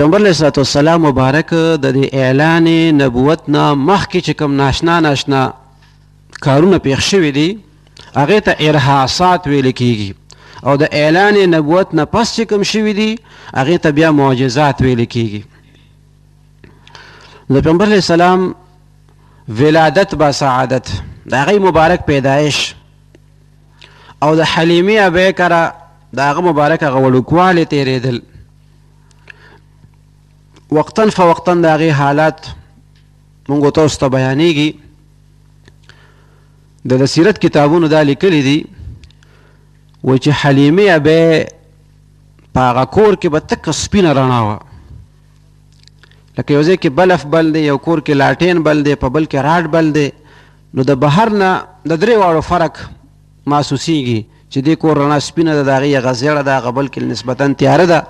پیغمبر علیه الصلاة والسلام مبارک د دې اعلان نبوت نه مخکې چې کوم ناشنا کارونه پیښ شوي دي هغې ته ارهاصات ویل کېږي او د اعلان نبوت نه پس چې کوم شوي دي هغې ته بیا معجزات ویل کېږي. د پیغمبر علیه السلام ولادت با سعادت د هغې مبارک پیدایش او د حلیمې ابۍ کره د هغه مبارک هغه وړوکوالی تېرېدل وقتاً فوقتاً د هغې حالات مونږ تاسو ته بیانېږي. د سیرت کتابونو دا لیکلي دي وایي چې حلیمې ابۍ په هغه کور کې به تکه سپینه رڼا وه لکه یو ځای کې بلف بل دی یو کور کې لاټین بل دی په بل کې راډ بل دی نو د بهر نه د درې واړو فرق محسوسیږي چې دې کور رڼا سپینه ده د هغې هغه زیړه ده هغه بل کې نسبتا تیاره ده.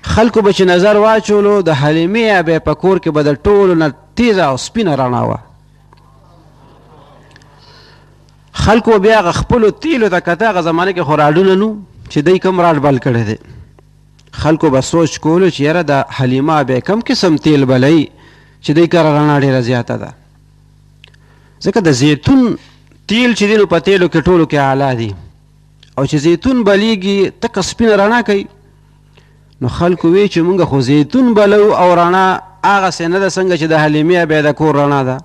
خلکو به چې نظر واچولو د حلیمې ابۍ په کور کې به د ټولو نه تیزه او سپینه رڼا وه. خلکو بیا هغه خپلو تیلو ته کته هغه زمانه کې خو راډونه نو چې دی کوم راډ بل کړی دی. خلکو به سوچ کولو چې یاره د حلیمه ابۍ کم قسم تیل بلوي چې دی کره رڼا ډېره زیاته ده ځکه د زیتون تیل چې دی نو په تیلو کې ټولو کې اعلی دي او چې زیتون بلیږي تکه سپینه رڼا کوي نو خلکو وی چې مونږ خو زیتون بلو او رڼا هغسې نه ده څنګه چې د حلیمې ابۍ د کور رڼا ده.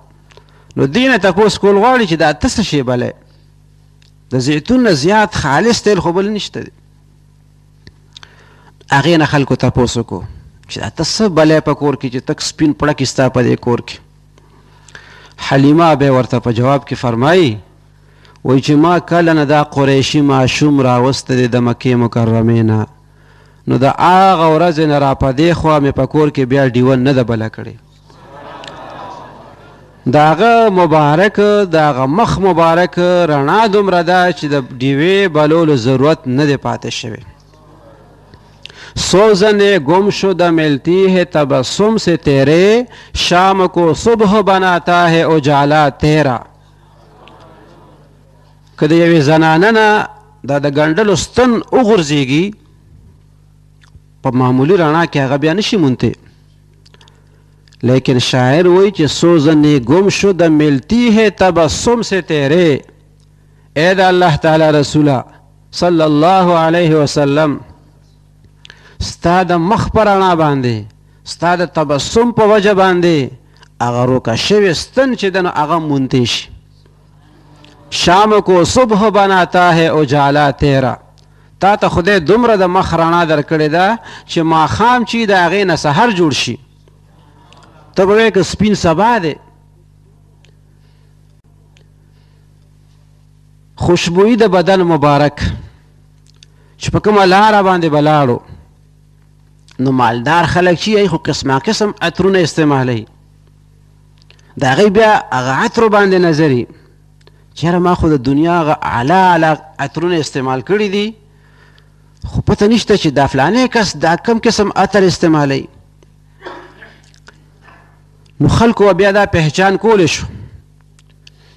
نو دې نه تپوس کول غواړي چې دا ته څه شی بلی د زیتون نه زیات خالص تیل خو بل نشته دی. هغې نه خلکو تپوس وکړو چې دا ته څه بلی په کور کې چې تک سپین پړک یې ستا په دې کور کې. حلیمه ابۍ ورته په جواب کې فرمایي وایي چې ما کله نه دا قریشي ماشوم راوسته دی د مکې مکرمې نه نو د هغه ورځې نه را په دې خوا مې په کور کې بیا ډیوه نه ده بله کړې. د هغه مبارک د هغه مخ مبارک رڼا دومره ده چې د ډیوې بلولو ضرورت نه دی پاتې شوی. سوزن گم شد ملتی ہے تبسم سے تیرے شام کو صبح بناتا ہے اجالا تیرا. که د یوې زنانه نه دا د ګنډلو ستن وغورځېږي په معمولي رڼا کې هغه بیا نشي مونتی لیکن شاعر وایي چې سوزن گم شد ملتی ہے تبسم سے تیرے اے د الله تعالی رسوله صلی الله علیه وسلم ستا د مخ په رڼا باندې ستا د تبسم په وجه باندې هغه روکه شوې ستن چې ده نو هغه مونتی شي. شام کو صبح بناتا ہے اجالا تیرا تا ته خدای دومره د مخ رڼا درکړې ده چې ماښام چې د هغې نه سحر جوړ شي ته به وایې که سپین سبا دی. خوشبویي د بدن مبارک چې په کومه لاره باندې به لاړو نو مالدار خلک چې یې خو قسمه قسم عطرونه استعمالوي د هغې بیا هغه عطرو باندې نظري چې یاره ما خو د دنیا هغه اعلی عطرونه استعمال کړي دي خو پته نشته چې دا فلانی کس دا کم قسم عطر استعمالوي. نو خلکو بیا دا پهچان کولی شو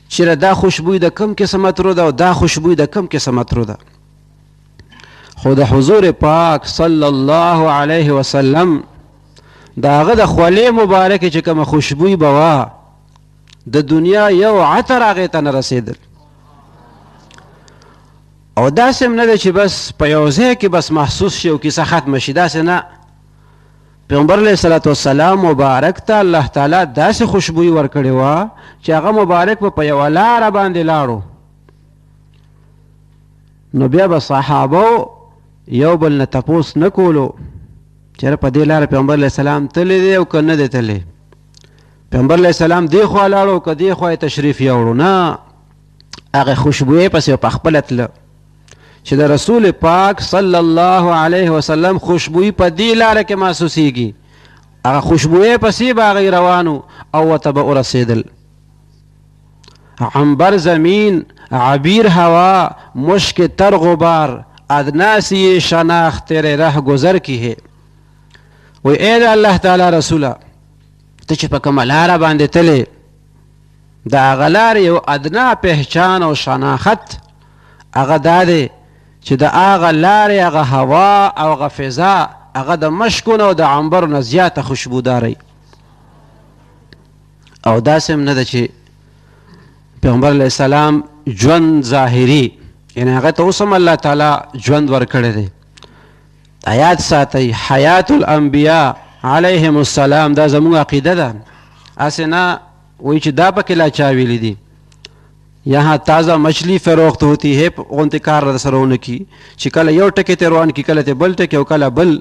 چې دا خوشبوی د کم قسم عطرو ده او دا خوشبوی د کم قسم عطرو ده. خو د حضور پاک صلی الله علیه وسلم د هغه د خولې مبارکې چې کومه خوشبوی به وه د دنیا یو عطر هغې ته نه رسېدل او داسې هم نه ده چې بس په یو ځای کې بس محسوس شي او کیسه ختمه شي داسې نه. پیغمبر علیه الصلاة والسلام مبارک ته الله تعالی داسې خوشبویي ورکړې وه چې هغه مبارک به په یوه لاره باندې لاړو نو بیا به صحابو یو بل نه تپوس نه کولو چې په دې لاره پیغمبر علیه السلام تللی دی او که نه دی تللی پیغمبر علیه السلام دې خوا لاړو که دې خوا یې تشریف یوړو نه هغې خوشبویۍ پسې په خپله تله چې د رسول پاک صلی الله علیه وسلم خوشبویي په دې لاره کې محسوسیږي هغه خوشبویۍ پسې به هغوی روانو او ورته به ورسېدل. عنبر زمین عبیر هوا مشک تر غبار ادناسی شناخت تیرے رہ گزر کی ہے. وی اے دا اللہ تعالی رسوله ته چې په کومه لاره باندې تلې د هغه لارې یو ادنا پهچان او شناخت هغه دا دی چې د هغه لارې هغه هوا او هغه فضا هغه د مشکو نه او د عنبرو نه زیاته خوشبوداري. او داسې هم نه ده چې پیغمبر علیه السلام ژوند ظاهري، یعنی هغه ته اوس هم الله تعالی ژوند ورکړی دی. آیات ساتئ، حیات الانبیاء علیهم السلام دا زموږ عقیده ده. هسې نه وایي چې دا پکې لا چا ویلي دي. یہاں تازہ مچھلی فروخت ہوتی ہے غونتی کار را سره ونه کی چې کله یو ټکی ته روان کی کله ته بل ټکی او کله بل،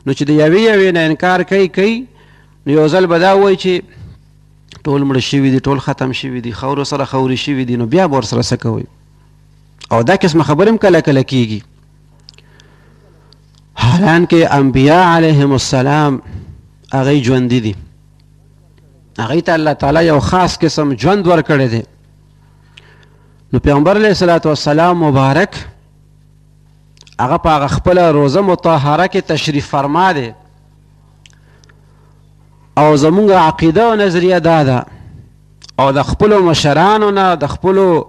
نو چې د یوې نه انکار کوي نو یو ځل به دا وایي چې ټول مړه شوي دي، ټول ختم شوي دي، خاورو سره خاورې شوي دي، نو بیا به ورسره څه کوئ؟ او دا قسمه خبرې هم کله کله کېږي. حالانکه انبیا علیهم السلام هغوی ژوندي دي، هغوی ته الله تعالی یو خاص قسم ژوند ورکړی دی. نو پیغمبر علیه الصلاة والسلام مبارک هغه په هغه خپله روزه مطهره کې تشریف فرما دی. او زمونږ عقیده او نظریه دا ده، او د خپلو مشرانو نه، د خپلو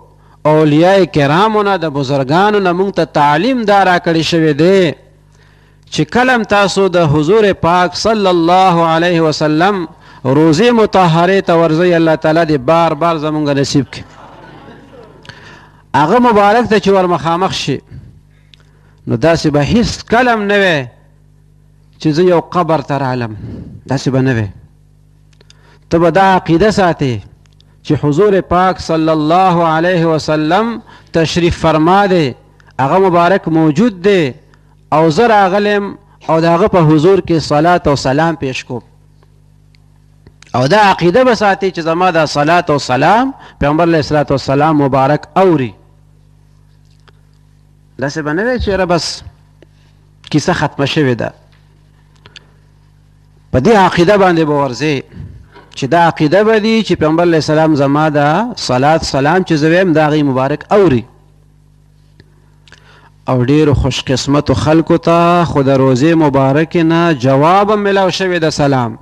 اولیاء کرامو نه، د بزرګانو نه مونږ ته تعلیم دا راکړی شوی دی چې کلم تاسو د حضور پاک صلی الله علیه وسلم روزه مطهره ته ورځئ، الله تعالی دې بار بار زمونږ نصیب کړي. هغه مبارک ته چې ور مخامخ شي نو داسې به هیڅ کلم نه وی چې زه یو قبر ته رالم، داسې به نه وی. ته به دا عقیده ساتې چې حضور پاک صلی الله علیه وسلم تشریف فرما دی، هغه مبارک موجود دی او زه راغلم او د هغه په حضور کې صلات او سلام پیش کوم. او دا عقیده به ساتي چې زما دا صلات او سلام پیغمبر علیه الصلاة والسلام مبارک اوري. داسې به نه وی چې یاره بس کیسه ختمه شوې ده. په دې عقیده باندې به ورځې چې دا عقیده به دي چې پیغمبر علیه السلام زما دا صلات سلام چې زه ویم د هغې مبارک اوري. او ډېرو خوش قسمتو خلکو ته خو د روزې مبارکې نه جواب هم ملاو شوی د سلام.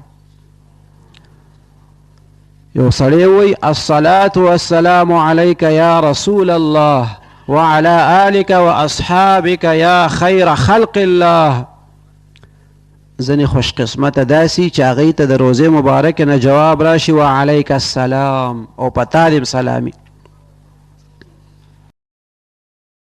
یو سړی وی الصلاة والسلام علیک یا رسول الله وعلى آلک واصحابک یا خیر خلق الله. ځنې خوش قسمته داسي چې هغې ته د روزې مبارکې نه جواب راشي وعلیک السلام او په تا دې سلامي.